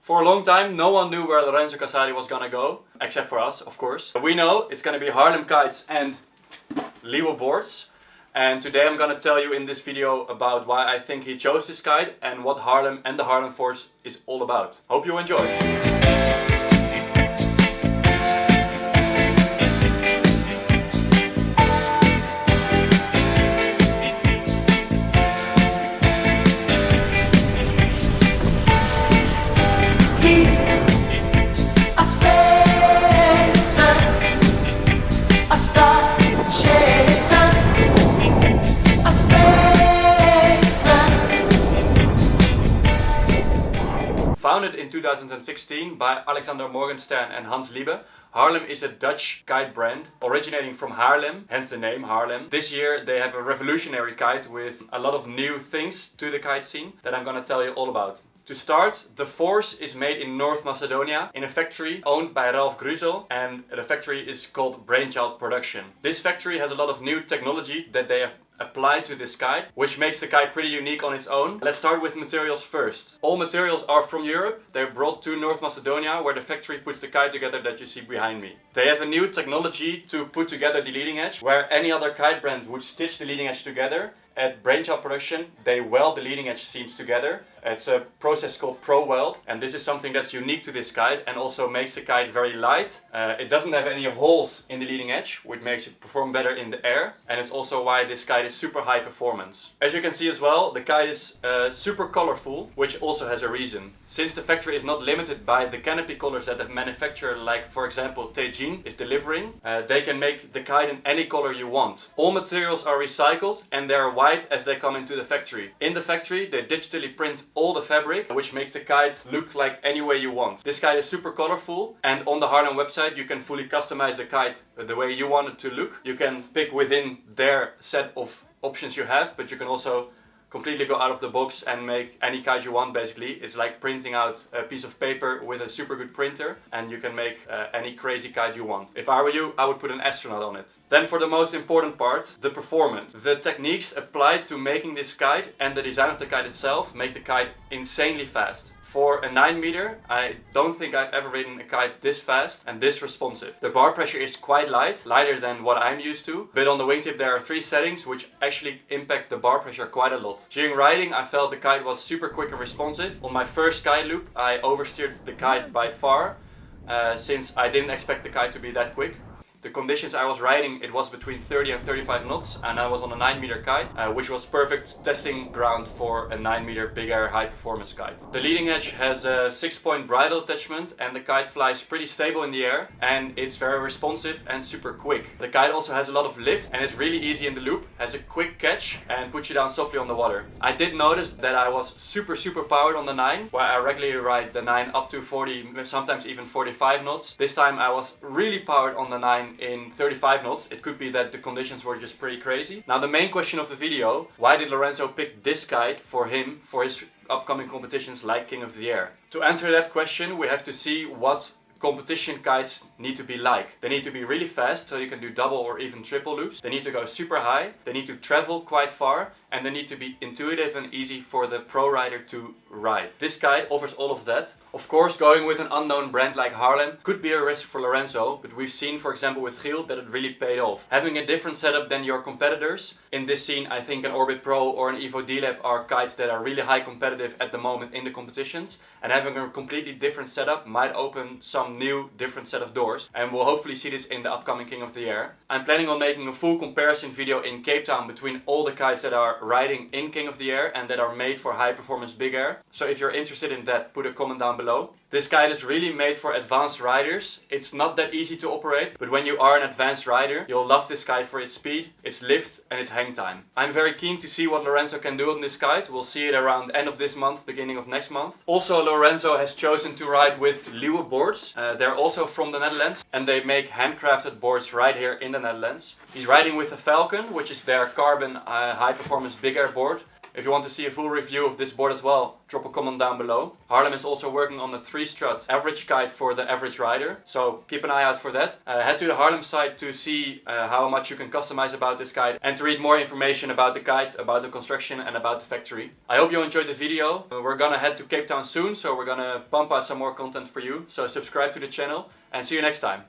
For a long time, no one knew where Lorenzo Casati was gonna go, except for us, of course. We know it's gonna be Harlem kites and Leeward boards. And today I'm gonna tell you in this video about why I think he chose this kite and what Harlem and the Harlem Force is all about. Hope you enjoy. Founded in 2016 by Alexander Morgenstern and Hans Liebe, Harlem is a Dutch kite brand originating from Haarlem, hence the name Harlem. This year they have a revolutionary kite with a lot of new things to the kite scene that I'm gonna tell you all about. To start, the Force is made in North Macedonia in a factory owned by Ralph Gruzel, and the factory is called Brainchild Production. This factory has a lot of new technology that they have applied to this kite, which makes the kite pretty unique on its own. Let's start with materials first. All materials are from Europe. They're brought to North Macedonia, where the factory puts the kite together that you see behind me. They have a new technology to put together the leading edge, where any other kite brand would stitch the leading edge together. At Brainchild Production, they weld the leading edge seams together. It's a process called Pro Weld, and this is something that's unique to this kite and also makes the kite very light. It doesn't have any holes in the leading edge, which makes it perform better in the air, and it's also why this kite is super high performance. As you can see as well, the kite is super colorful, which also has a reason. Since the factory is not limited by the canopy colors that the manufacturer, like for example Teijin, is delivering, they can make the kite in any color you want. All materials are recycled and they're white as they come into the factory. In the factory they digitally print all the fabric, which makes the kite look like any way you want. This kite is super colorful, and on the Harlem website you can fully customize the kite the way you want it to look. You can pick within their set of options you have, but you can also completely go out of the box and make any kite you want. Basically, it's like printing out a piece of paper with a super good printer, and you can make any crazy kite you want. If I were you, I would put an astronaut on it. Then for the most important part, the performance. The techniques applied to making this kite and the design of the kite itself make the kite insanely fast. For a 9 meter, I don't think I've ever ridden a kite this fast and this responsive. The bar pressure is quite light, lighter than what I'm used to, but on the wingtip there are 3 settings which actually impact the bar pressure quite a lot. During riding I felt the kite was super quick and responsive. On my first kite loop I oversteered the kite by far, since I didn't expect the kite to be that quick. The conditions I was riding, it was between 30 and 35 knots, and I was on a 9 meter kite, which was perfect testing ground for a 9 meter big air high performance kite. The leading edge has a 6-point bridle attachment, and the kite flies pretty stable in the air, and it's very responsive and super quick. The kite also has a lot of lift and it's really easy in the loop, has a quick catch and puts you down softly on the water. I did notice that I was super powered on the 9, where I regularly ride the 9 up to 40, sometimes even 45 knots. This time I was really powered on the 9 in 35 knots. It could be that the conditions were just pretty crazy. Now the main question of the video, why did Lorenzo pick this kite for him for his upcoming competitions like King of the Air? To answer that question we have to see what competition kites need to be like. They need to be really fast, so you can do double or even triple loops. They need to go super high, they need to travel quite far, and they need to be intuitive and easy for the pro rider to ride. This kite offers all of that. Of course, going with an unknown brand like Harlem could be a risk for Lorenzo, but we've seen, for example with Giel, that it really paid off. Having a different setup than your competitors, in this scene I think an Orbit Pro or an Evo D-Lab are kites that are really high competitive at the moment in the competitions, and having a completely different setup might open some new different set of doors, and we'll hopefully see this in the upcoming King of the Air. I'm planning on making a full comparison video in Cape Town between all the kites that are riding in King of the Air and that are made for high performance big air. So if you're interested in that, put a comment down below. This kite is really made for advanced riders. It's not that easy to operate, but when you are an advanced rider, you'll love this kite for its speed, its lift and its hang time. I'm very keen to see what Lorenzo can do on this kite. We'll see it around the end of this month, beginning of next month. Also, Lorenzo has chosen to ride with Leeward boards. They're also from the Netherlands, and they make handcrafted boards right here in the Netherlands. He's riding with a Falcon, which is their carbon high performance big air board. If you want to see a full review of this board as well, drop a comment down below. Harlem is also working on a 3-strut average kite for the average rider, so keep an eye out for that. Head to the Harlem site to see how much you can customize about this kite and to read more information about the kite, about the construction and about the factory. I hope you enjoyed the video. We're gonna head to Cape Town soon, so we're gonna pump out some more content for you. So subscribe to the channel and see you next time.